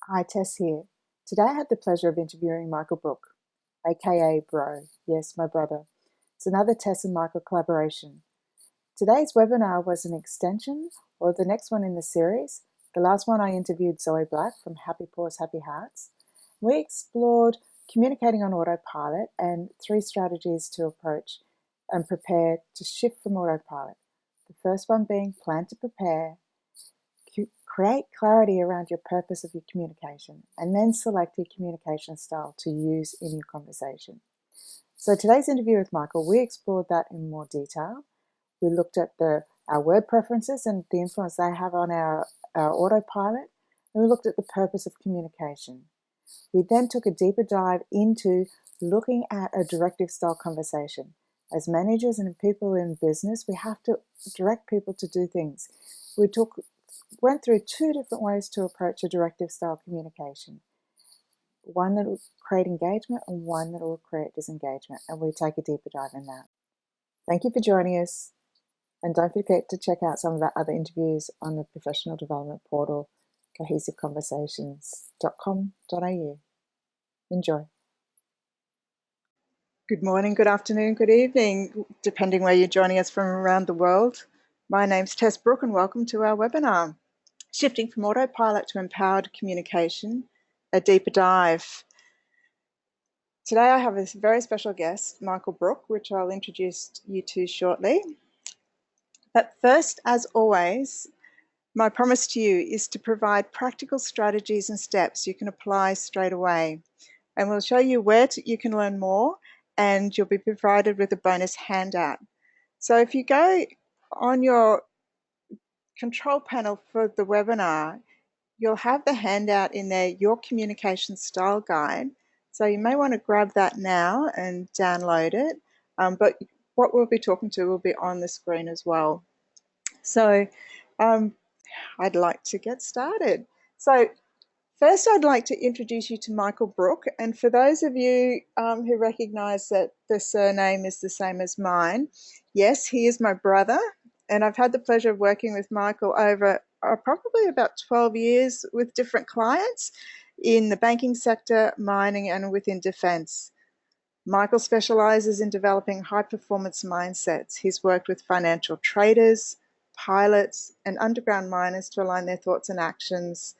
Hi, Tess here. Today I had the pleasure of interviewing Michael Brook, aka Bro. Yes, my brother. It's another Tess and Michael collaboration. Today's webinar was an extension, or the next one in the series. The last one I interviewed Zoe Black from Happy Paws, Happy Hearts. We explored communicating on autopilot and 3 strategies to approach and prepare to shift from autopilot. The first one being plan to prepare, create clarity around your purpose of your communication, and then select your communication style to use in your conversation. So today's interview with Michael, we explored that in more detail. We looked at our word preferences and the influence they have on our autopilot, and we looked at the purpose of communication. We then took a deeper dive into looking at a directive style conversation. As managers and people in business, we have to direct people to do things. We went through 2 different ways to approach a directive style communication. One that will create engagement and one that will create disengagement, and we take a deeper dive in that. Thank you for joining us, and don't forget to check out some of our other interviews on the professional development portal cohesiveconversations.com.au. Enjoy. Good morning, good afternoon, good evening, depending where you're joining us from around the world. My name's Tess Brooke and welcome to our webinar, Shifting from Autopilot to Empowered Communication, a deeper dive. Today I have a very special guest, Michael Brook, which I'll introduce you to shortly. But first, as always, my promise to you is to provide practical strategies and steps you can apply straight away. And we'll show you where you can learn more, and you'll be provided with a bonus handout. So if you go on your control panel for the webinar, you'll have the handout in there, Your Communication Style Guide. So you may want to grab that now and download it. But what we'll be talking to will be on the screen as well. So I'd like to get started. So first, I'd like to introduce you to Michael Brook. And for those of you who recognise that the surname is the same as mine, yes, he is my brother. And I've had the pleasure of working with Michael over probably about 12 years with different clients in the banking sector, mining, and within defence. Michael specialises in developing high-performance mindsets. He's worked with financial traders, pilots, and underground miners to align their thoughts and actions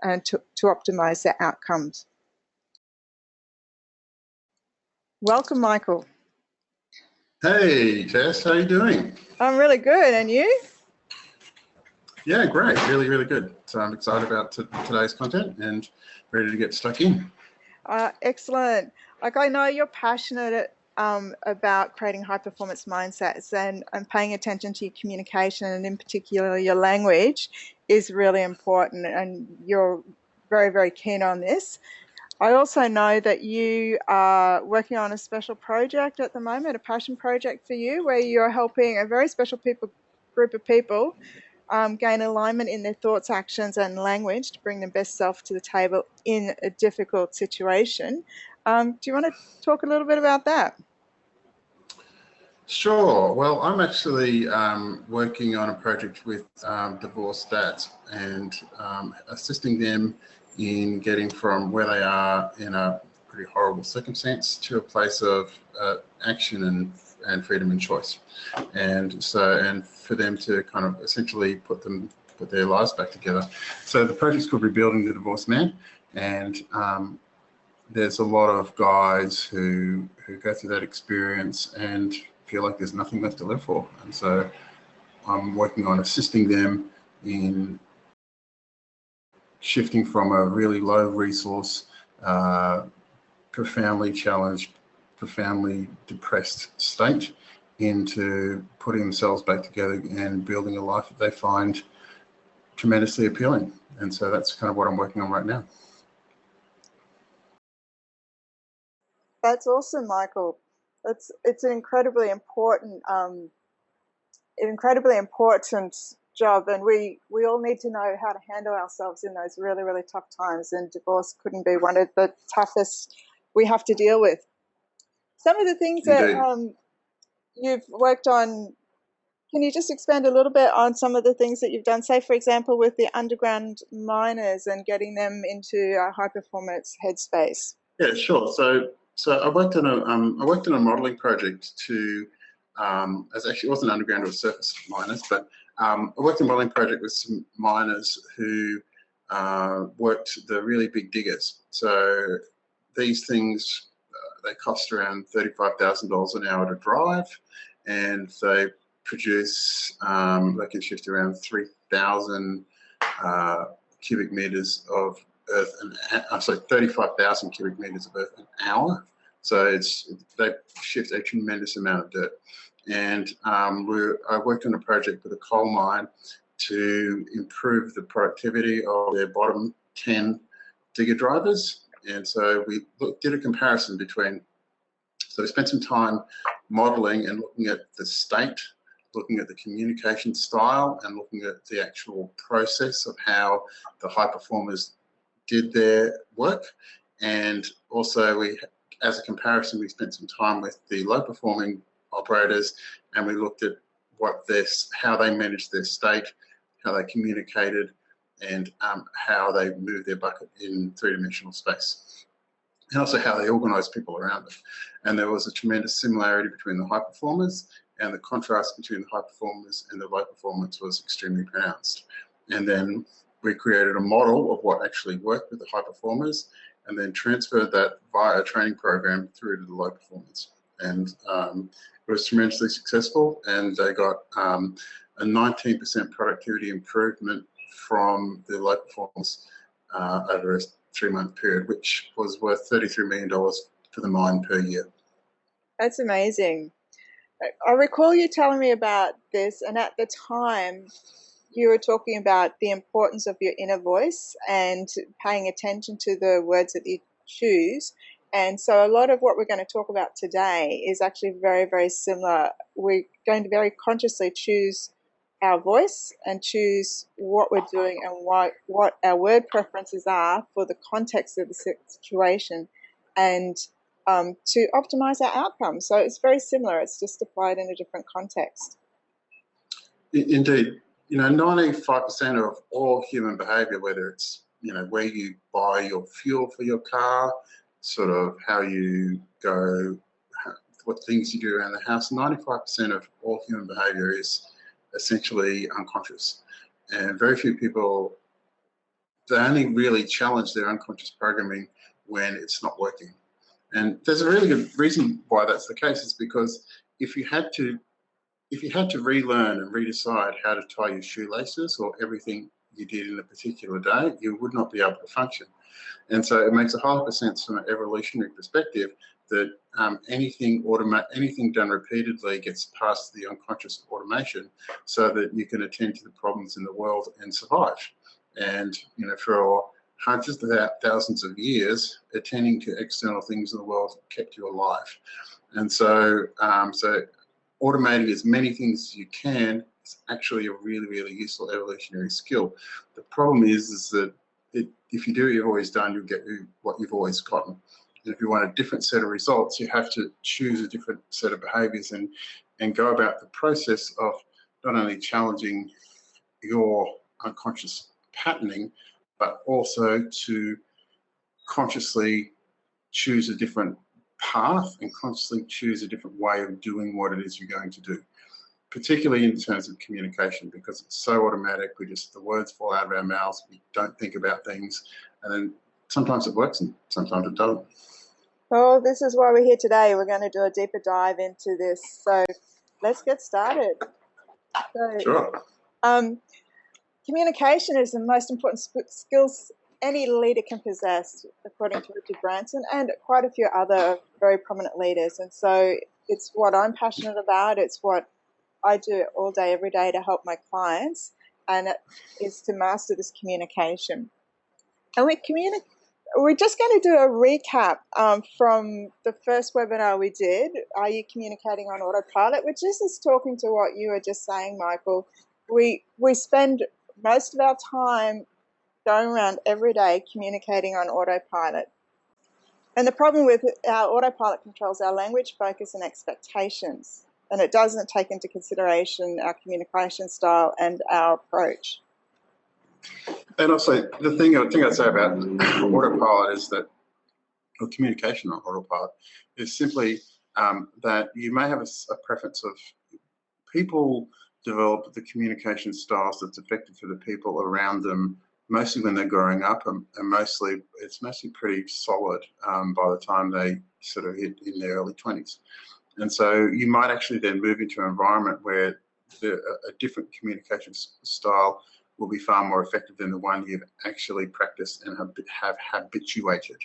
and to optimise their outcomes. Welcome, Michael. Hey, Tess, how are you doing? I'm really good, and you? Yeah, great, really, really good. So I'm excited about today's content and ready to get stuck in. Excellent. Like, I know you're passionate about creating high-performance mindsets and paying attention to your communication, and in particular your language is really important, and you're very, very keen on this. I also know that you are working on a special project at the moment, a passion project for you, where you're helping a very special group of people gain alignment in their thoughts, actions, and language to bring their best self to the table in a difficult situation. Do you want to talk a little bit about that? Sure. Well, I'm actually working on a project with divorced dads and assisting them in getting from where they are in a pretty horrible circumstance to a place of action and freedom and choice, and for them to kind of essentially put their lives back together. So the project's called Rebuilding the Divorced Man, and there's a lot of guys who go through that experience and feel like there's nothing left to live for, and so I'm working on assisting them in shifting from a really low resource, profoundly challenged, profoundly depressed state into putting themselves back together and building a life that they find tremendously appealing. And so that's kind of what I'm working on right now. That's awesome, Michael. It's an incredibly important job, and we all need to know how to handle ourselves in those really, really tough times, and divorce couldn't be one of the toughest we have to deal with. Some of the things that you've worked on can you just expand a little bit on some of the things that you've done? Say, for example, with the underground miners and getting them into a high performance headspace. Yeah, sure. So I worked on a modelling project to as actually it wasn't underground, it was surface miners, but I worked on a modelling project with some miners who worked the really big diggers. So these things they cost around $35,000 an hour to drive, and they produce they can shift around 3,000 cubic meters of earth, sorry, 35,000 cubic meters of earth an hour. So they shift a tremendous amount of dirt. And I worked on a project with a coal mine to improve the productivity of their bottom 10 digger drivers. And so we did a comparison between, so we spent some time modeling and looking at the state, looking at the communication style, and looking at the actual process of how the high performers did their work. And also as a comparison, we spent some time with the low performing operators, and we looked at how they managed their state, how they communicated, and how they moved their bucket in three-dimensional space, and also how they organised people around it. And there was a tremendous similarity between the high performers, and the contrast between the high performers and the low performance was extremely pronounced. And then we created a model of what actually worked with the high performers, and then transferred that via a training program through to the low performers. And it was tremendously successful, and they got a 19% productivity improvement from the low performers over a 3-month period, which was worth $33 million for the mine per year. That's amazing. I recall you telling me about this, and at the time you were talking about the importance of your inner voice and paying attention to the words that you choose. And so a lot of what we're going to talk about today is actually very, very similar. We're going to very consciously choose our voice and choose what we're doing and what our word preferences are for the context of the situation, and to optimize our outcomes. So it's very similar. It's just applied in a different context. Indeed. 95% of all human behavior, whether it's, where you buy your fuel for your car, sort of how you go, what things you do around the house, 95% of all human behavior is essentially unconscious. And very few people, they only really challenge their unconscious programming when it's not working. And there's a really good reason why that's the case, is because if you had to relearn and redecide how to tie your shoelaces or everything you did in a particular day, you would not be able to function. And so it makes a whole lot of sense from an evolutionary perspective that anything done repeatedly gets past the unconscious automation, so that you can attend to the problems in the world and survive. And for hundreds of thousands of years, attending to external things in the world kept you alive. And so automating as many things as you can is actually a really, really useful evolutionary skill. The problem is that if you do what you've always done, you'll get what you've always gotten. And if you want a different set of results, you have to choose a different set of behaviours and go about the process of not only challenging your unconscious patterning, but also to consciously choose a different path and consciously choose a different way of doing what it is you're going to do, particularly in terms of communication, because it's so automatic. The words fall out of our mouths, we don't think about things, and then sometimes it works and sometimes it doesn't. Well, this is why we're here today. We're going to do a deeper dive into this. So let's get started. Sure. Communication is the most important skills any leader can possess, according to Richard Branson and quite a few other very prominent leaders. And so it's what I'm passionate about. It's what I do all day, every day to help my clients, and it is to master this communication. And we're just going to do a recap from the first webinar we did, Are You Communicating on Autopilot? Which is talking to what you were just saying, Michael. We spend most of our time going around every day communicating on autopilot. And the problem with our autopilot controls our language, focus, and expectations. and it doesn't take into consideration our communication style and our approach. And also, the thing I'd say about autopilot is that, or communication on autopilot, is simply that you may have a preference of people develop the communication styles that's effective for the people around them, mostly when they're growing up, and it's mostly pretty solid by the time they sort of hit in their early 20s. And so you might actually then move into an environment where a different communication style will be far more effective than the one you've actually practiced and have habituated.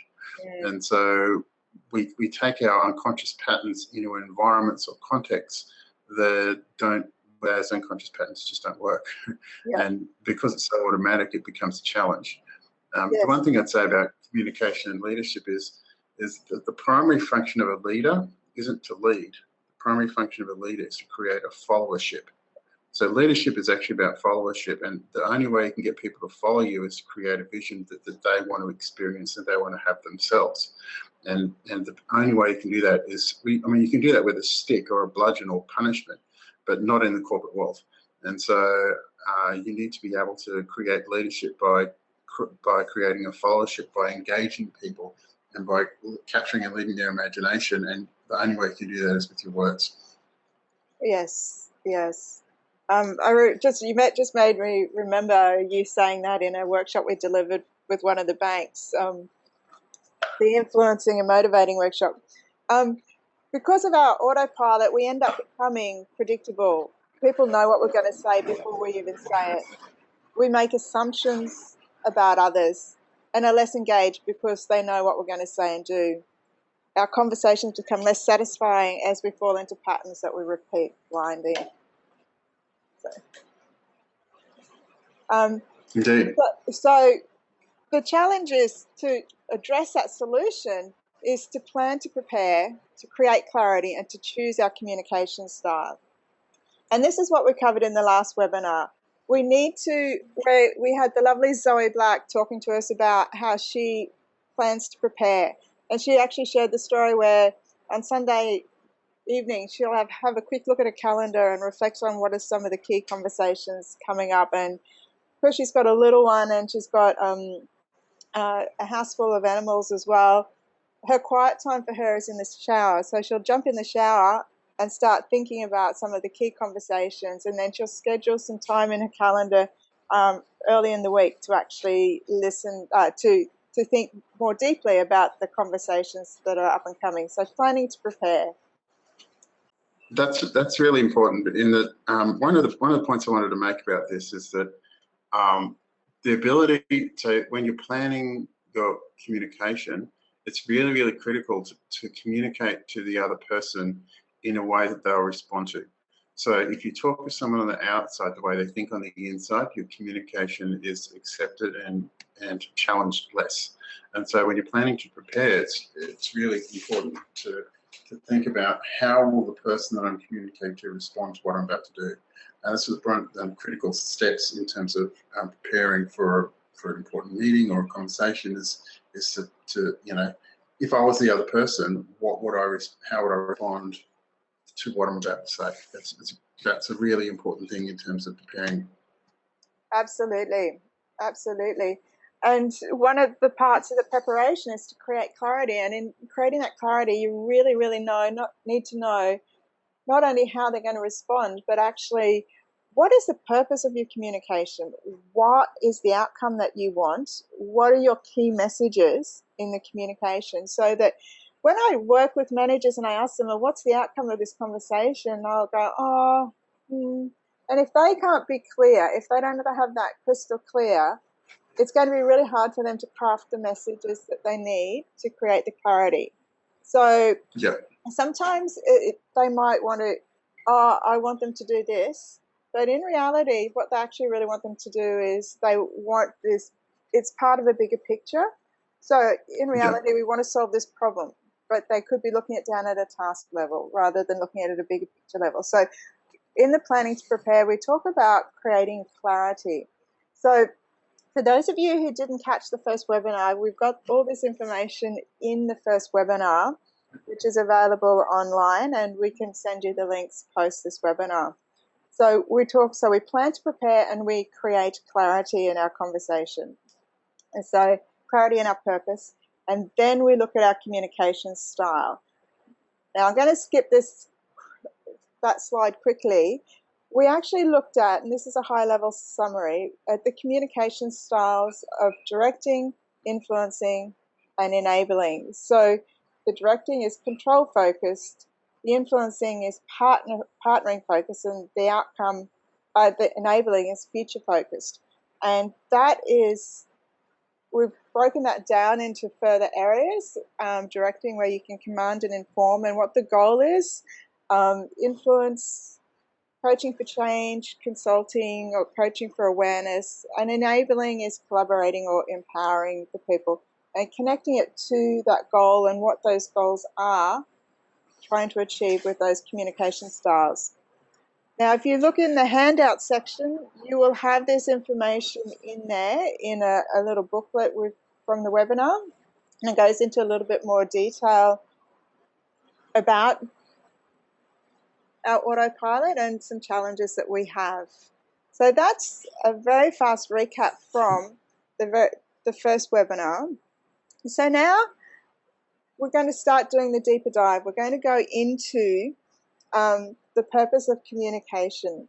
Yeah. And so we take our unconscious patterns into environments or contexts that don't, whereas unconscious patterns just don't work. Yeah. And because it's so automatic, it becomes a challenge. Yes. The one thing I'd say about communication and leadership is that the primary function of a leader isn't to lead. The primary function of a leader is to create a followership. So leadership is actually about followership, and the only way you can get people to follow you is to create a vision that they want to experience and they want to have themselves. And the only way you can do that is, you can do that with a stick or a bludgeon or punishment, but not in the corporate world. And so you need to be able to create leadership by creating a followership, by engaging people, and by capturing and leading their imagination. And the only way you can do that is with your words. Yes, yes. You just made me remember you saying that in a workshop we delivered with one of the banks, the influencing and motivating workshop. Because of our autopilot, we end up becoming predictable. People know what we're going to say before we even say it. We make assumptions about others and are less engaged because they know what we're going to say and do. Our conversations become less satisfying as we fall into patterns that we repeat blindly. Indeed. So the challenge is to address that solution is to plan to prepare, to create clarity, and to choose our communication style. And this is what we covered in the last webinar. We had the lovely Zoe Black talking to us about how she plans to prepare. And she actually shared the story where on Sunday evening she'll have a quick look at her calendar and reflect on what are some of the key conversations coming up. And because she's got a little one and she's got a house full of animals as well, her quiet time for her is in the shower. So she'll jump in the shower and start thinking about some of the key conversations, and then she'll schedule some time in her calendar early in the week to actually listen, to think more deeply about the conversations that are up and coming. So planning to prepare. That's really important. In that, one of the points I wanted to make about this is that the ability to, when you're planning your communication, it's really, really critical to communicate to the other person in a way that they'll respond to. So if you talk to someone on the outside the way they think on the inside, your communication is accepted and challenged less. And so when you're planning to prepare, it's really important to think about how will the person that I'm communicating to respond to what I'm about to do. And this is one of the critical steps in terms of preparing for an important meeting or a conversation is to if I was the other person, how would I respond to what I'm about to say? That's a really important thing in terms of preparing. Absolutely, absolutely. And one of the parts of the preparation is to create clarity. And in creating that clarity, you really, really need to know not only how they're going to respond, but actually what is the purpose of your communication? What is the outcome that you want? What are your key messages in the communication? So that when I work with managers and I ask them, well, what's the outcome of this conversation? I'll go, and if they can't be clear, if they don't have that crystal clear, it's going to be really hard for them to craft the messages that they need to create the clarity. So sometimes they might want to, I want them to do this. But in reality, what they actually really want them to do is they want this, it's part of a bigger picture. So in reality, we want to solve this problem, but they could be looking it down at a task level rather than looking at it at a bigger picture level. So in the planning to prepare, we talk about creating clarity. So for those of you who didn't catch the first webinar, we've got all this information in the first webinar. which is available online, and we can send you the links post this webinar. So we plan to prepare and we create clarity in our conversation. And so clarity in our purpose, and then we look at our communication style. Now I'm going to skip that slide quickly. We actually looked at, and this is a high-level summary, at the communication styles of directing, influencing, and enabling. So the directing is control-focused, the influencing is partnering focused, and the outcome, the enabling is future-focused. And that is, we've broken that down into further areas, directing where you can command and inform, and what the goal is, influence, coaching for change, consulting, or coaching for awareness, and enabling is collaborating or empowering the people, and connecting it to that goal and what those goals are, trying to achieve with those communication styles. Now, if you look in the handout section, you will have this information in there in a little booklet from the webinar, and it goes into a little bit more detail about our autopilot and some challenges that we have. So that's a very fast recap from the first webinar. So now we're going to start doing the deeper dive. We're going to go into the purpose of communication.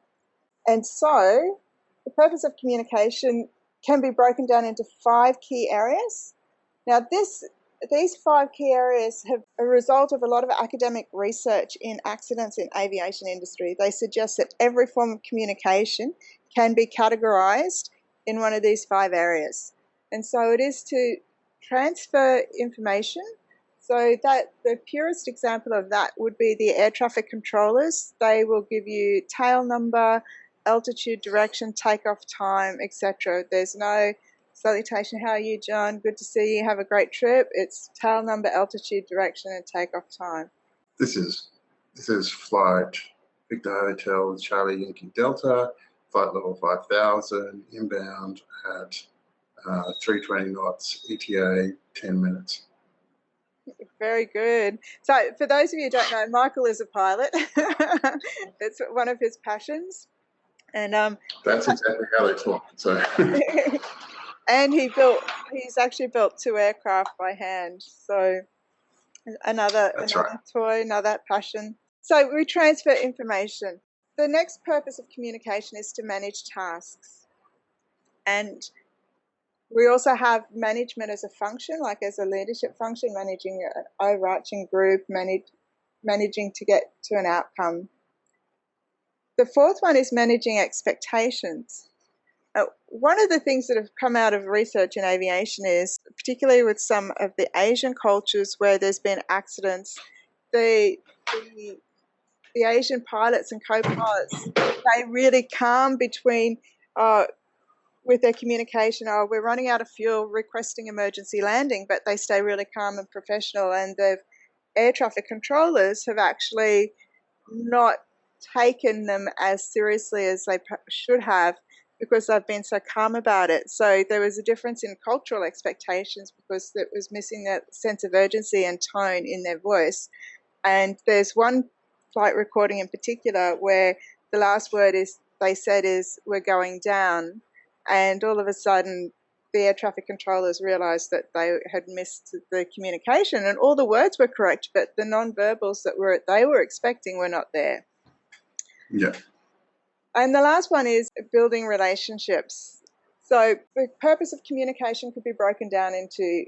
And so the purpose of communication can be broken down into 5 key areas. Now these 5 key areas have a result of a lot of academic research in accidents in aviation industry. They suggest that every form of communication can be categorized in one of these 5 areas. And so it is to transfer information. So that the purest example of that would be the air traffic controllers. They will give you tail number, altitude, direction, takeoff time, etc. There's no salutation, how are you, John? Good to see you. Have a great trip. It's tail number, altitude, direction, and takeoff time. This is flight Victor Hotel Charlie Yankee Delta, flight level 5000, inbound at 320 knots, ETA 10 minutes. Very good. So for those of you who don't know, Michael is a pilot. It's one of his passions. And that's exactly how they talk. So and he's actually built 2 aircraft by hand. So another toy, another passion. So we transfer information. The next purpose of communication is to manage tasks. And we also have management as a function, like as a leadership function, managing an overarching group, managing to get to an outcome. The 4th one is managing expectations. One of the things that have come out of research in aviation is, particularly with some of the Asian cultures where there's been accidents, the Asian pilots and co-pilots, they really calm between with their communication. We're running out of fuel, requesting emergency landing, but they stay really calm and professional. And the air traffic controllers have actually not taken them as seriously as they should have, because they've been so calm about it. So there was a difference in cultural expectations because it was missing that sense of urgency and tone in their voice. And there's one flight recording in particular where the last word they said is, "We're going down." And all of a sudden, the air traffic controllers realized that they had missed the communication, and all the words were correct, but the non-verbals that they were expecting were not there. Yeah. And the last one is building relationships. So the purpose of communication could be broken down into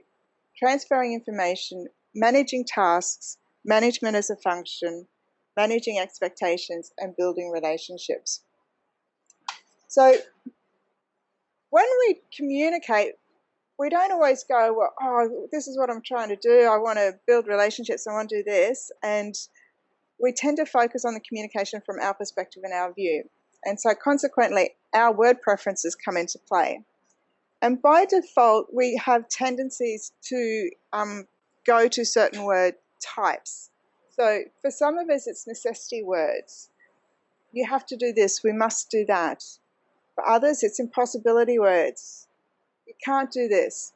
transferring information, managing tasks, management as a function, managing expectations, and building relationships. So when we communicate, we don't always go, well, oh, this is what I'm trying to do. I want to build relationships. I want to do this. And we tend to focus on the communication from our perspective and our view. And so consequently, our word preferences come into play. And by default, we have tendencies to go to certain word types. So for some of us, it's necessity words. You have to do this. We must do that. For others, it's impossibility words. You can't do this.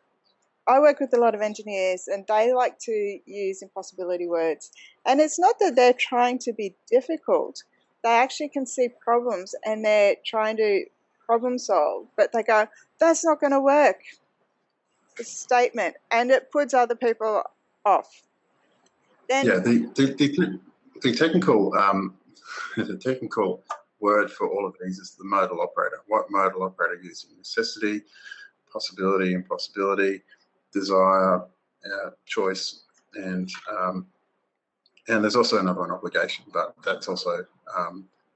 I work with a lot of engineers and they like to use impossibility words. And it's not that they're trying to be difficult. They actually can see problems and they're trying to problem solve, but they go, that's not going to work. It's a statement, and it puts other people off. Then Yeah, the technical the technical word for all of these is the modal operator. What modal operator using? Necessity, possibility, impossibility, desire, choice, and there's also another one, obligation, but that's also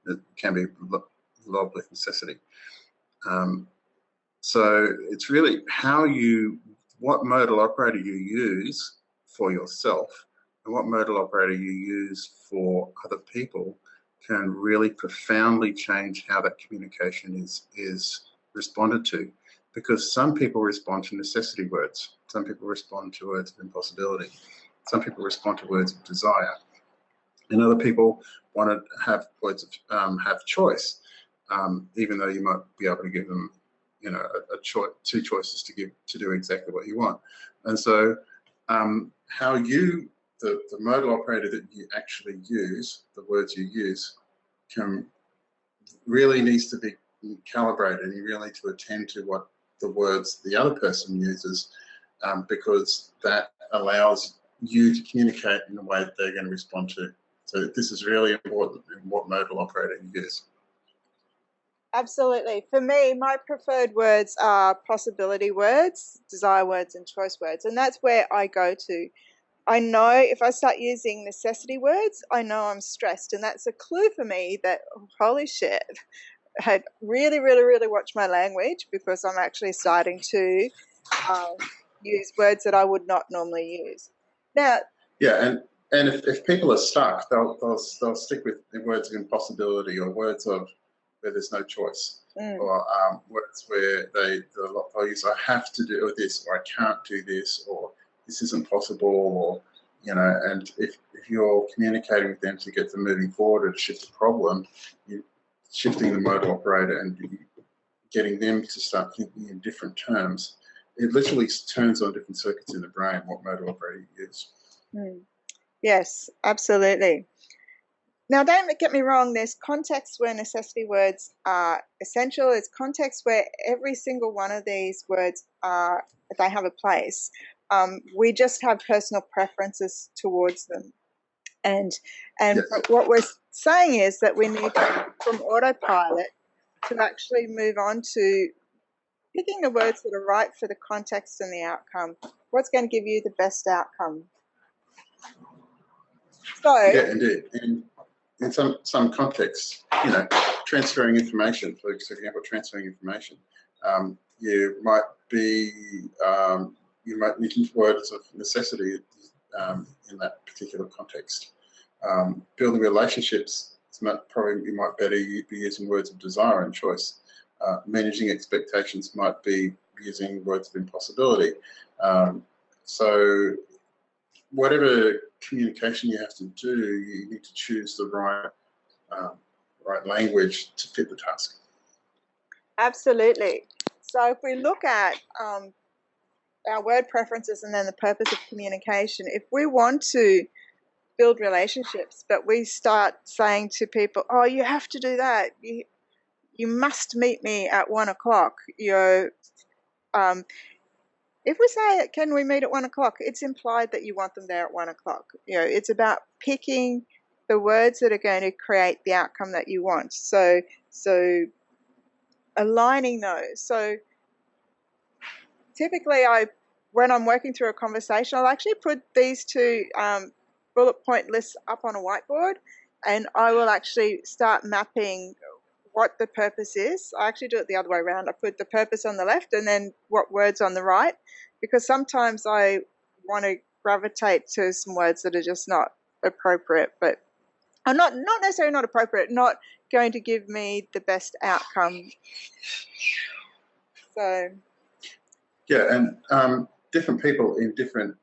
it can be logged with necessity. So it's really what modal operator you use for yourself and what modal operator you use for other people can really profoundly change how that communication is responded to. Because some people respond to necessity words, some people respond to words of impossibility, some people respond to words of desire, and other people want to have words of have choice, even though you might be able to give them, you know, two choices to do exactly what you want. And so, how the modal operator that you actually use, the words you use, really needs to be calibrated, and you really need to attend to what the words the other person uses, because that allows you to communicate in a way that they're going to respond to. So this is really important in what modal operator you use. absolutely. For me, my preferred words are possibility words, desire words, and choice words. And that's where I go to. I know if I start using necessity words, I know I'm stressed. And that's a clue for me that, oh, holy shit, I really, really, really watch my language, because I'm actually starting to use words that I would not normally use. Now, yeah, and if people are stuck, they'll stick with the words of impossibility or words of where there's no choice, or words where they'll use I have to do this, or I can't do this, or this isn't possible, or, you know. And if you're communicating with them to get them moving forward or to shift the problem, you're shifting the modal operator and getting them to start thinking in different terms. It literally turns on different circuits in the brain what modal operator you use. Yes, absolutely. Now, don't get me wrong, there's contexts where necessity words are essential. There's contexts where every single one of these words they have a place. We just have personal preferences towards them. And yes, what we're saying is that we need from autopilot to actually move on to picking the words that are right for the context and the outcome. What's going to give you the best outcome? So, yeah, indeed. And in some contexts, you know, transferring information, for example, transferring information, you might need words of necessity in that particular context. Building relationships, you might better be using words of desire and choice. Managing expectations might be using words of impossibility. So whatever communication you have to do, you need to choose the right language to fit the task. Absolutely. So if we look at our word preferences and then the purpose of communication, if we want to build relationships, but we start saying to people, oh, you have to do that, you must meet me at 1 o'clock, if we say, can we meet at 1 o'clock, it's implied that you want them there at 1 o'clock. It's about picking the words that are going to create the outcome that you want. So aligning those. So typically when I'm working through a conversation, I'll actually put these two bullet point lists up on a whiteboard, and I will actually start mapping what the purpose is. I actually do it the other way around. I put the purpose on the left and then what words on the right, because sometimes I want to gravitate to some words that are just not appropriate, but are not necessarily not appropriate, not going to give me the best outcome. So yeah, and different people in different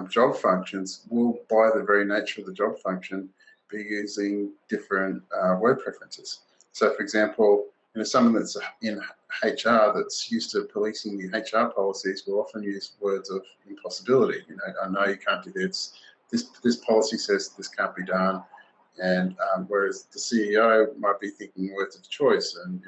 job functions will, by the very nature of the job function, be using different word preferences. So, for example, someone that's in HR that's used to policing the HR policies will often use words of impossibility. I know you can't do this. This policy says this can't be done. And whereas the CEO might be thinking words of choice, and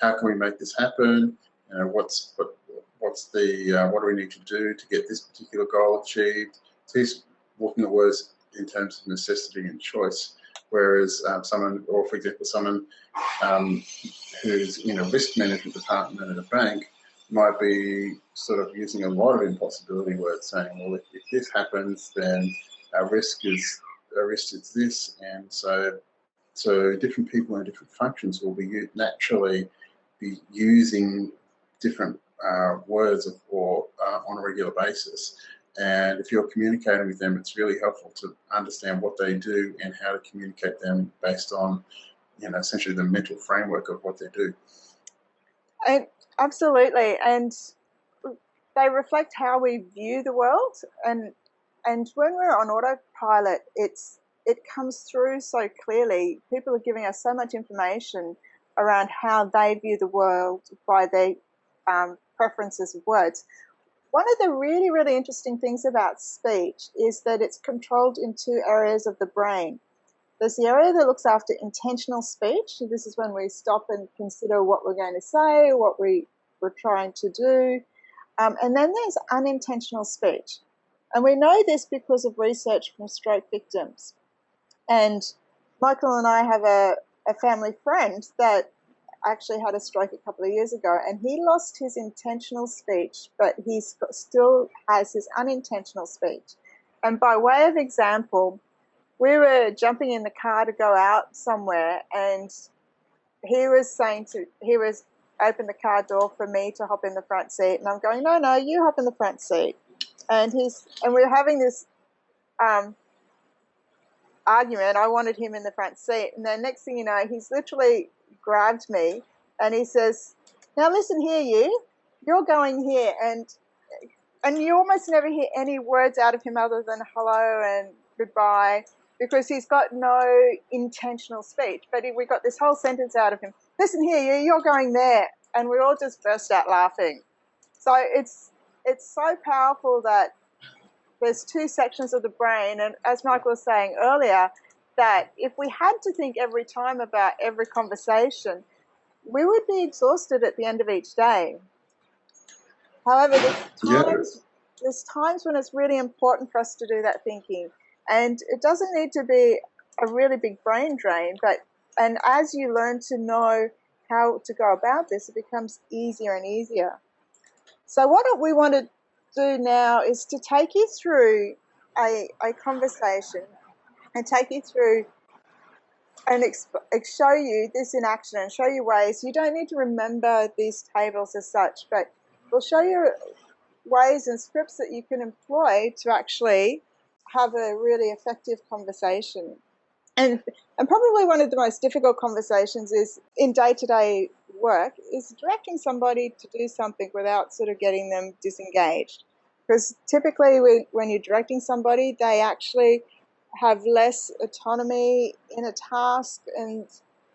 how can we make this happen? What do we need to do to get this particular goal achieved? So he's looking at words in terms of necessity and choice. Whereas someone, or for example, someone who's in a risk management department at a bank might be sort of using a lot of impossibility words, saying, well, if this happens, then our risk is this, and so different people in different functions will be naturally be using different words on a regular basis. And if you're communicating with them, it's really helpful to understand what they do and how to communicate them based on, essentially the mental framework of what they do. Absolutely, and they reflect how we view the world. And when we're on autopilot, it comes through so clearly. People are giving us so much information around how they view the world by their preferences of words. One of the really, really interesting things about speech is that it's controlled in two areas of the brain. There's the area that looks after intentional speech. So this is when we stop and consider what we're going to say, what we're trying to do. And then there's unintentional speech. And we know this because of research from stroke victims. And Michael and I have a family friend that actually had a stroke a couple of years ago, and he lost his intentional speech, but he still has his unintentional speech. And by way of example, we were jumping in the car to go out somewhere, and he was open the car door for me to hop in the front seat, and I'm going, no, you hop in the front seat. And we're having this argument. I wanted him in the front seat, and then next thing you know, he's literally grabbed me and he says, now listen here, you're going here. And you almost never hear any words out of him other than hello and goodbye, because he's got no intentional speech. But we got this whole sentence out of him. Listen here, you're going there. And we all just burst out laughing. So it's so powerful that there's two sections of the brain. And as Michael was saying earlier, that if we had to think every time about every conversation, we would be exhausted at the end of each day. However, there's times when it's really important for us to do that thinking. And it doesn't need to be a really big brain drain, and as you learn to know how to go about this, it becomes easier and easier. So what we want to do now is to take you through a conversation and take you through and show you this in action and show you ways. You don't need to remember these tables as such, but we'll show you ways and scripts that you can employ to actually have a really effective conversation. And probably one of the most difficult conversations is in day-to-day work is directing somebody to do something without sort of getting them disengaged. Because typically when you're directing somebody, they actually have less autonomy in a task, and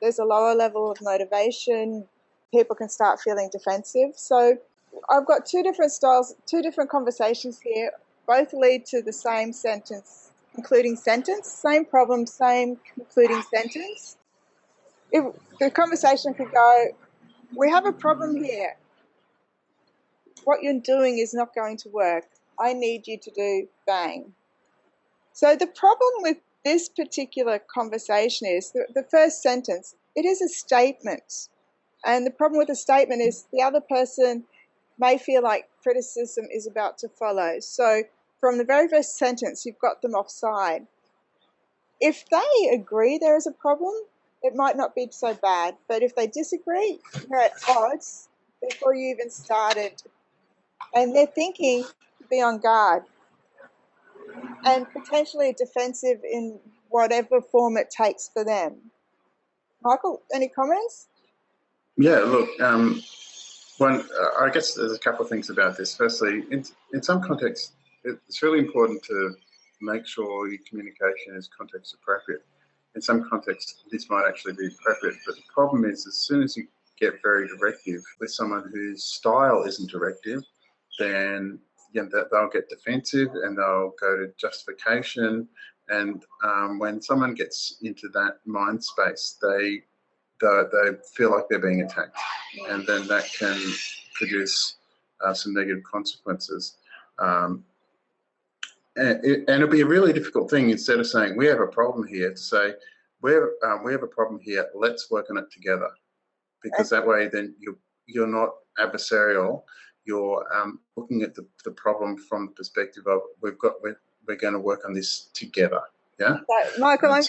there's a lower level of motivation. People can start feeling defensive. So I've got two different styles, two different conversations here. Both lead to the same sentence, concluding sentence, same problem, same concluding sentence. If the conversation could go, we have a problem here. What you're doing is not going to work. I need you to do bang. So the problem with this particular conversation is the first sentence, it is a statement. And the problem with a statement is the other person may feel like criticism is about to follow. So from the very first sentence, you've got them offside. If they agree there is a problem, it might not be so bad. But if they disagree, you're at odds before you even started. And they're thinking to be on guard and potentially defensive in whatever form it takes for them. Michael, any comments? Yeah, look, I guess there's a couple of things about this. Firstly, in some contexts, it's really important to make sure your communication is context appropriate. In some contexts, this might actually be appropriate, but the problem is as soon as you get very directive. With someone whose style isn't directive, then they'll get defensive and they'll go to justification. And when someone gets into that mind space, they feel like they're being attacked, and then that can produce some negative consequences. And it'll be a really difficult thing, instead of saying we have a problem here, to say we have a problem here, let's work on it together, because that way then you're not adversarial. You're looking at the problem from the perspective of we're going to work on this together. Yeah. So, Michael,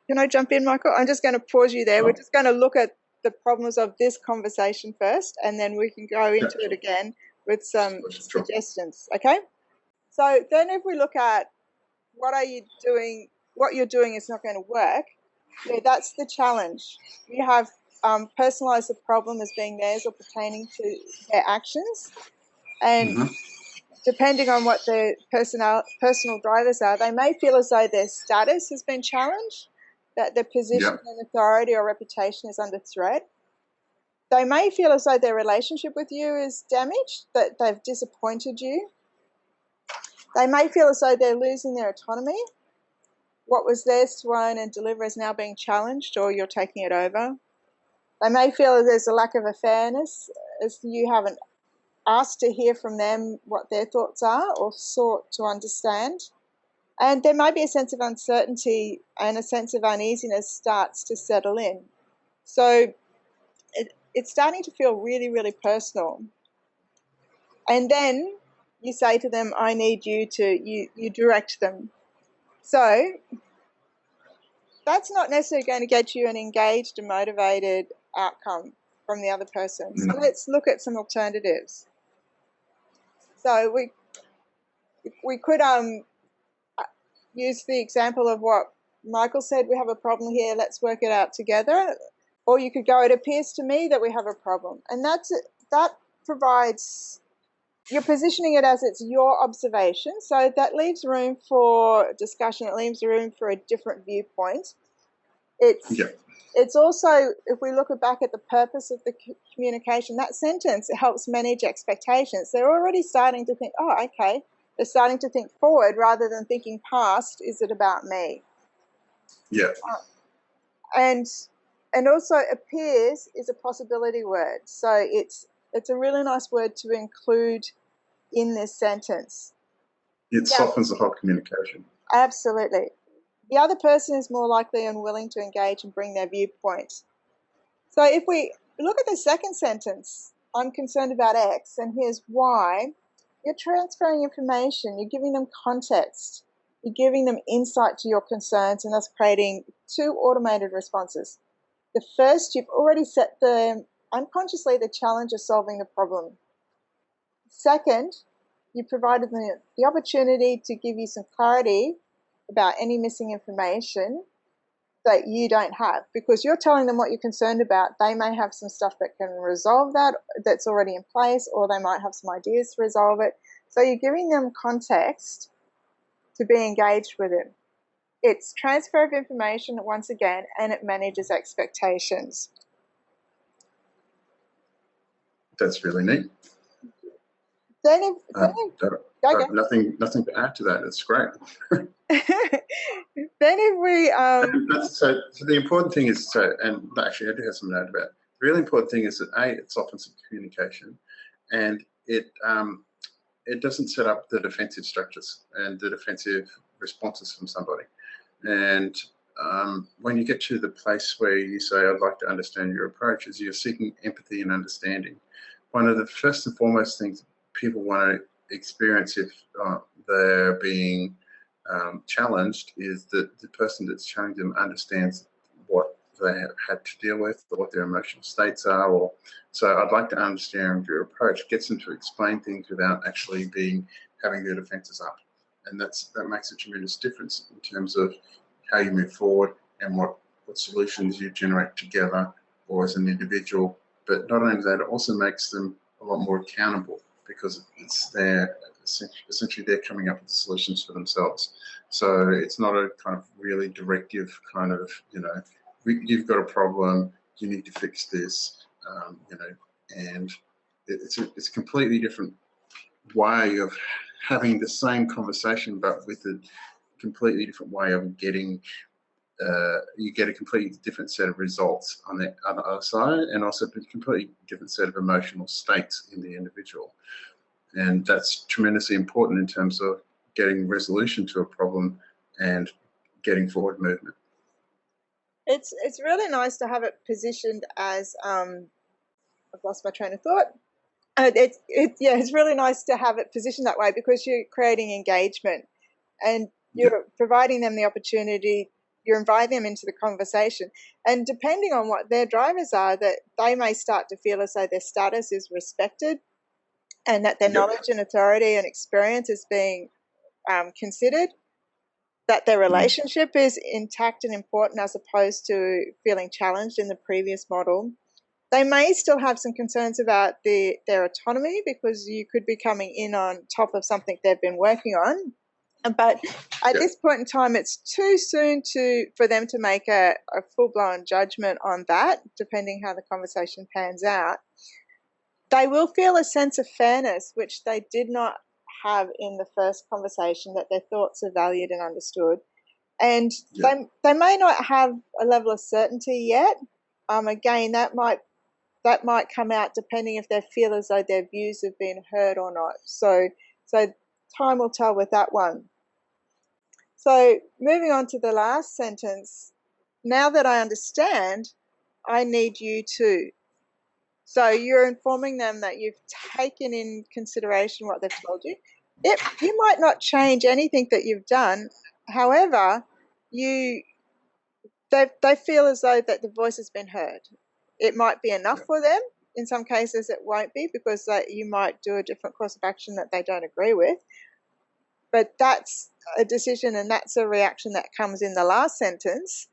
can I jump in, Michael? I'm just going to pause you there. Oh. We're just going to look at the problems of this conversation first, and then we can go into it again with some suggestions. Okay. So then if we look at what you're doing is not going to work, that's the challenge. You have personalized the problem as being theirs or pertaining to their actions. And depending on what their personal drivers are, they may feel as though their status has been challenged, that their position and authority or reputation is under threat. They may feel as though their relationship with you is damaged, that they've disappointed you. They may feel as though they're losing their autonomy. What was theirs to own and deliver is now being challenged, or you're taking it over. They may feel that there's a lack of a fairness, as you haven't asked to hear from them what their thoughts are or sought to understand. And there may be a sense of uncertainty, and a sense of uneasiness starts to settle in. So it's starting to feel really, really personal. And then you say to them, I need you to, you direct them. So that's not necessarily going to get you an engaged and motivated outcome from the other person. So let's look at some alternatives. So we could use the example of what Michael said, we have a problem here, let's work it out together. Or you could go, it appears to me that we have a problem. And that provides, you're positioning it as it's your observation. So that leaves room for discussion. It leaves room for a different viewpoint. It's also, if we look back at the purpose of the communication, that sentence, it helps manage expectations. They're already starting to think, oh, okay. They're starting to think forward rather than thinking past, is it about me? Yeah. And also appears is a possibility word. So it's a really nice word to include in this sentence. It softens the whole communication. Absolutely. The other person is more likely and willing to engage and bring their viewpoint. So if we look at the second sentence, I'm concerned about X and here's why, you're transferring information, you're giving them context, you're giving them insight to your concerns, and thus creating two automated responses. The first, you've already set unconsciously the challenge of solving the problem. Second, you provided them the opportunity to give you some clarity about any missing information that you don't have, because you're telling them what you're concerned about. They may have some stuff that can resolve that's already in place, or they might have some ideas to resolve it. So you're giving them context to be engaged with it. It's transfer of information once again, and it manages expectations. That's really neat. Nothing to add to that. It's great. Then if we so the important thing is, and actually I do have something to add about it. The really important thing is that it softens the communication, and it doesn't set up the defensive structures and the defensive responses from somebody. And when you get to the place where you say, I'd like to understand your approach, is you're seeking empathy and understanding. One of the first and foremost things people want to experience if they're being challenged is that the person that's challenging them understands what they have had to deal with, or what their emotional states are. So I'd like to understand your approach, gets them to explain things without actually having their defenses up. And that makes a tremendous difference in terms of how you move forward and what solutions you generate together or as an individual. But not only that, it also makes them a lot more accountable, because essentially they're coming up with the solutions for themselves. So it's not a kind of really directive kind of, you've got a problem, you need to fix this. and it's a completely different way of having the same conversation, but with a completely different way of getting. You get a completely different set of results on the other side, and also a completely different set of emotional states in the individual. And that's tremendously important in terms of getting resolution to a problem and getting forward movement. It's really nice to have it positioned as I've lost my train of thought. It's really nice to have it positioned that way, because you're creating engagement and you're providing them the opportunity. You're inviting them into the conversation, and depending on what their drivers are, that they may start to feel as though their status is respected, and that their knowledge and authority and experience is being considered, that their relationship is intact and important, as opposed to feeling challenged in the previous model. They may still have some concerns about their autonomy, because you could be coming in on top of something they've been working on. But at this point in time, it's too soon for them to make a full-blown judgment on that, depending how the conversation pans out. They will feel a sense of fairness, which they did not have in the first conversation, that their thoughts are valued and understood. And they may not have a level of certainty yet. Again, that might come out depending if they feel as though their views have been heard or not. So time will tell with that one. So moving on to the last sentence, now that I understand, I need you to. So you're informing them that you've taken in consideration what they've told you. You might not change anything that you've done. However, they feel as though that the voice has been heard. It might be enough for them. In some cases, it won't be, because you might do a different course of action that they don't agree with. But that's a decision, and that's a reaction that comes in the last sentence,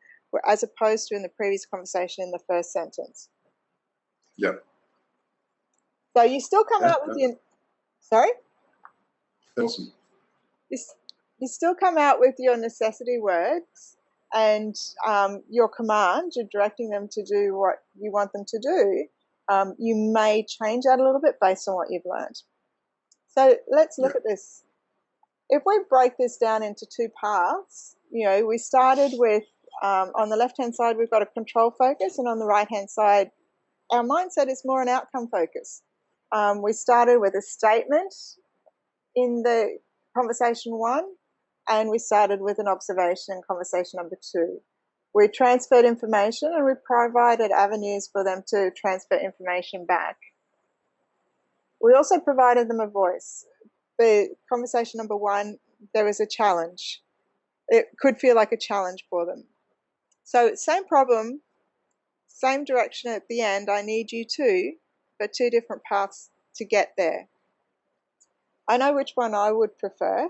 as opposed to in the previous conversation in the first sentence. Yep. So you still come out with your... Sorry? Awesome. You still come out with your necessity words and your command. You're directing them to do what you want them to do. You may change that a little bit based on what you've learned. So let's look at this. If we break this down into two paths, we started with, on the left-hand side, we've got a control focus, and on the right-hand side, our mindset is more an outcome focus. We started with a statement in the conversation 1, and we started with an observation in conversation number 2. We transferred information, and we provided avenues for them to transfer information back. We also provided them a voice. The conversation number 1, there was a challenge. It could feel like a challenge for them. So same problem, same direction at the end, I need you to, but two different paths to get there. I know which one I would prefer.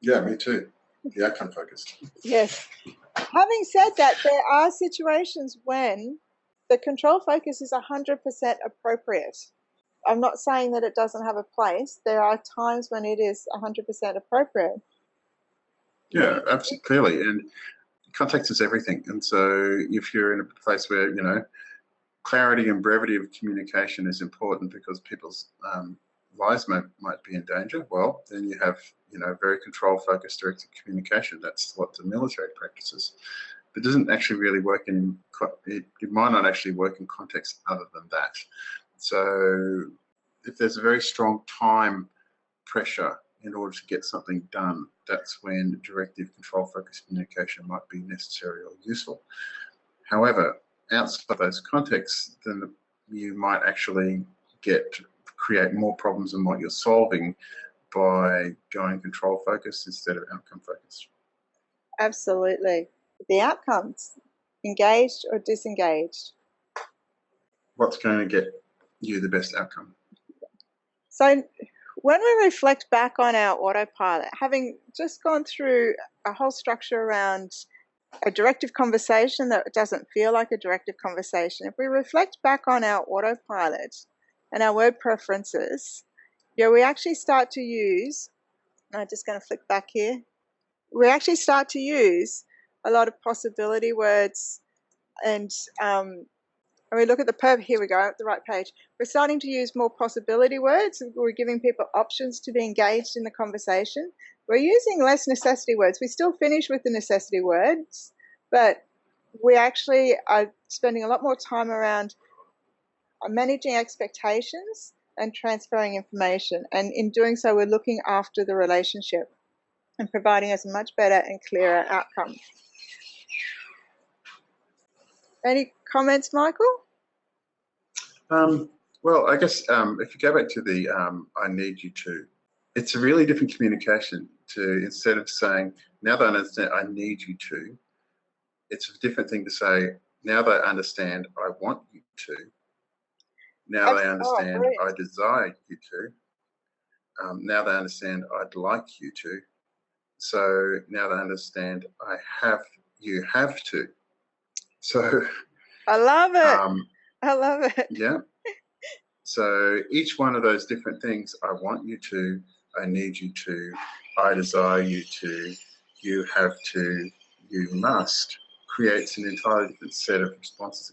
Yeah, me too. The outcome focused. Yes. Having said that, there are situations when the control focus is 100% appropriate. I'm not saying that it doesn't have a place. There are times when it is 100% appropriate. Yeah, absolutely, clearly. And context is everything. And so if you're in a place where, clarity and brevity of communication is important because people's lives might be in danger, well, then you have, very control-focused directed communication. That's what the military practices. It doesn't actually really work it might not actually work in context other than that. So if there's a very strong time pressure in order to get something done, that's when directive control-focused communication might be necessary or useful. However, outside those contexts, then you might actually create more problems than what you're solving by going control-focused instead of outcome-focused. Absolutely. The outcomes, engaged or disengaged. What's going to get you the best outcome? So when we reflect back on our autopilot, having just gone through a whole structure around a directive conversation that doesn't feel like a directive conversation, if we reflect back on our autopilot and our word preferences, we actually start to use, I'm just going to flick back here, we actually start to use a lot of possibility words, And we look at the here we go, the right page. We're starting to use more possibility words. We're giving people options to be engaged in the conversation. We're using less necessity words. We still finish with the necessity words, but we actually are spending a lot more time around managing expectations and transferring information. And in doing so, we're looking after the relationship and providing us a much better and clearer outcome. Any comments, Michael? Well, I guess if you go back to the I need you to, it's a really different communication to, instead of saying, now they understand I need you to, it's a different thing to say, now they understand I want you to, now they understand I desire you to, now they understand I'd like you to, so now they understand you have to. So I love it. I love it. Yeah. So each one of those different things, I want you to, I need you to, I desire you to, you have to, you must, creates an entirely different set of responses,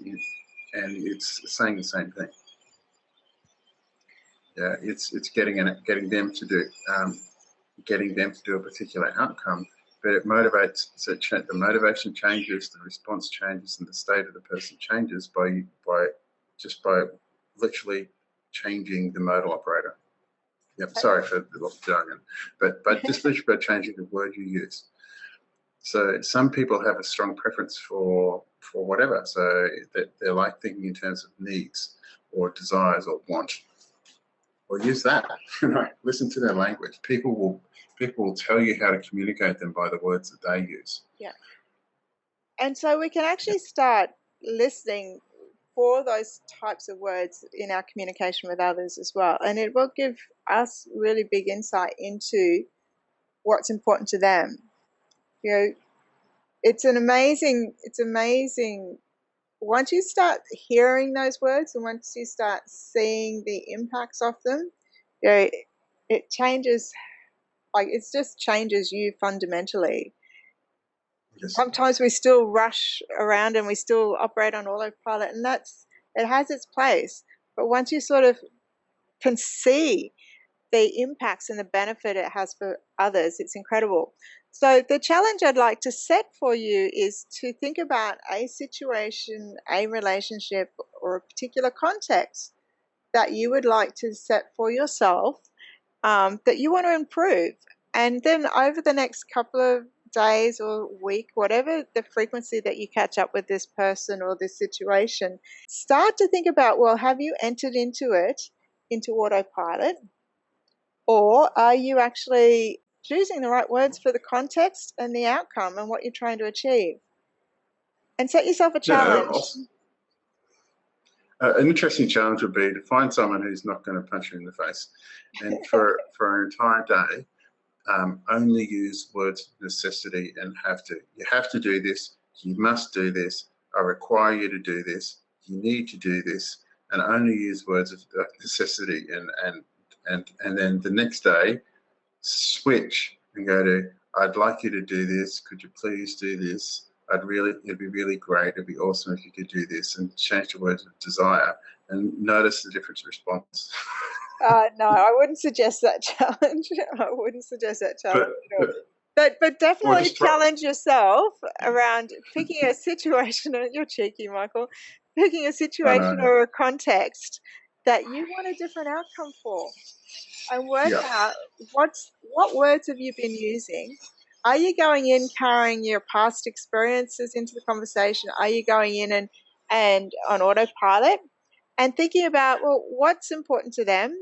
and it's saying the same thing. Yeah, it's getting them to do a particular outcome, but it motivates. So the motivation changes, the response changes, and the state of the person changes by literally changing the modal operator. Yep, sorry for the lot of jargon, but just literally by changing the word you use. So some people have a strong preference for whatever. So they like thinking in terms of needs or desires or want. Or use that. Listen to their language. People will tell you how to communicate them by the words that they use. Yeah. And so we can actually start listening for those types of words in our communication with others as well. And it will give us really big insight into what's important to them. You know, it's amazing. Once you start hearing those words and once you start seeing the impacts of them, you know, it changes, it just changes you fundamentally. Yes. Sometimes we still rush around and we still operate on autopilot, and it has its place. But once you sort of can see the impacts and the benefit it has for others, it's incredible. So the challenge I'd like to set for you is to think about a situation, a relationship, or a particular context that you would like to set for yourself, that you want to improve. And then over the next couple of days or week, whatever the frequency that you catch up with this person or this situation, start to think about, well, have you entered into autopilot? Or are you actually choosing the right words for the context and the outcome and what you're trying to achieve? And set yourself a challenge. Awesome. An interesting challenge would be to find someone who's not going to punch you in the face, and for an entire day, only use words of necessity and have to. You have to do this. You must do this. I require you to do this. You need to do this, and only use words of necessity. And then the next day, switch and go to, I'd like you to do this. Could you please do this? It'd be really great. It'd be awesome if you could do this, and change the words of desire and notice the different response. No, I wouldn't suggest that challenge. I wouldn't suggest that challenge at all. But definitely challenge yourself around picking a situation. You're cheeky, Michael. Picking a situation or a context that you want a different outcome for, and work out what words have you been using. Are you going in carrying your past experiences into the conversation? Are you going in and on autopilot and thinking about, well, what's important to them?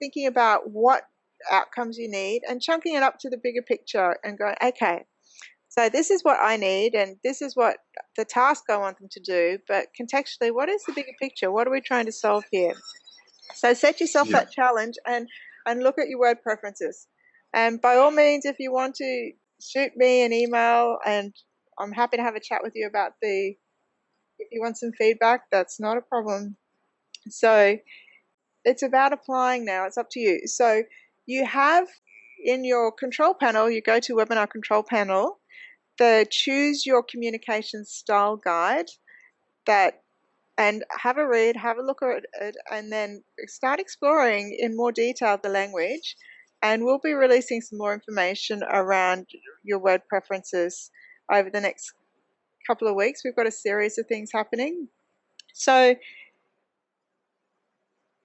Thinking about what outcomes you need and chunking it up to the bigger picture and going, okay, so this is what I need and this is what the task I want them to do, but contextually, what is the bigger picture? What are we trying to solve here? So set yourself that challenge and look at your word preferences. And by all means, if you want to shoot me an email, and I'm happy to have a chat with you about if you want some feedback, that's not a problem. So it's about applying now. It's up to you. So you have in your control panel, you go to webinar control panel, the Choose Your Communication Style Guide and have a read, have a look at it, and then start exploring in more detail the language. And we'll be releasing some more information around your word preferences over the next couple of weeks. We've got a series of things happening. So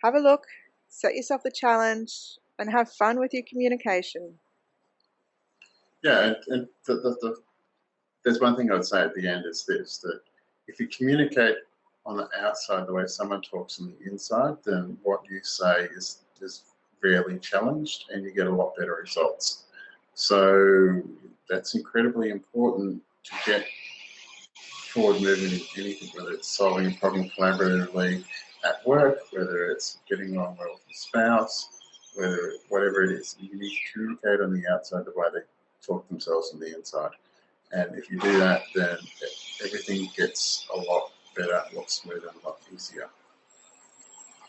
have a look, set yourself the challenge, and have fun with your communication. Yeah, and there's one thing I would say at the end is this, that if you communicate on the outside the way someone talks on the inside, then what you say is rarely challenged and you get a lot better results. So that's incredibly important to get forward movement in anything, whether it's solving a problem collaboratively at work, whether it's getting along well with a spouse, whatever it is. You need to communicate on the outside the way they talk themselves on the inside. And if you do that, then everything gets a lot better, a lot smoother, and a lot easier.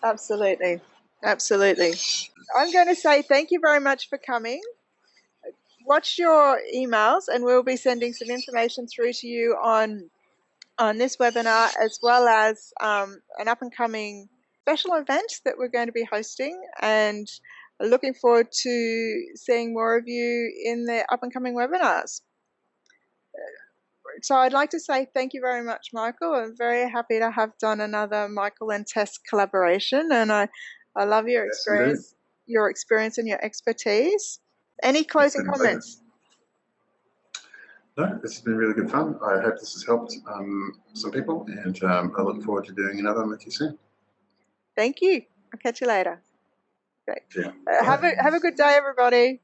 Absolutely. Absolutely. I'm going to say thank you very much for coming. Watch your emails, and we'll be sending some information through to you on this webinar, as well as an up-and-coming special event that we're going to be hosting, and looking forward to seeing more of you in the up-and-coming webinars. So I'd like to say thank you very much, Michael. I'm very happy to have done another Michael and Tess collaboration, and I love your experience, and your expertise. Any closing comments? No, this has been really good fun. I hope this has helped some people, and I look forward to doing another one with you soon. Thank you. I'll catch you later. Great. Yeah. Have a good day, everybody.